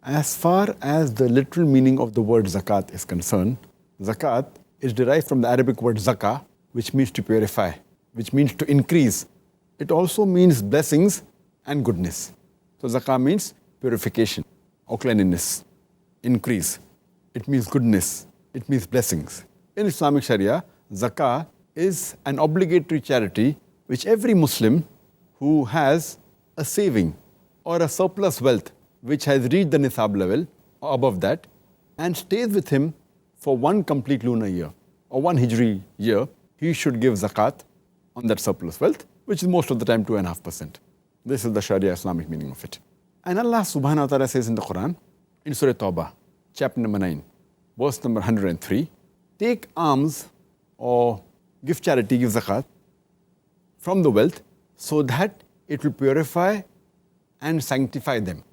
As far as the literal meaning of the word zakat is concerned, zakat is derived from the Arabic word zakah, which means to purify, which means to increase. It also means blessings and goodness. So zakah means purification or cleanliness, increase. It means goodness. It means blessings. In Islamic Sharia, zakah is an obligatory charity which every Muslim who has a saving or a surplus wealth which has reached the nisab level or above that and stays with him for one complete lunar year or one hijri year, he should give zakat on that surplus wealth, which is most of the time 2.5%. This is the Sharia Islamic meaning of it. And Allah subhanahu wa ta'ala says in the Quran, in Surah Tawbah, chapter number 9, verse number 103, take alms or give charity, give zakat from the wealth so that it will purify and sanctify them.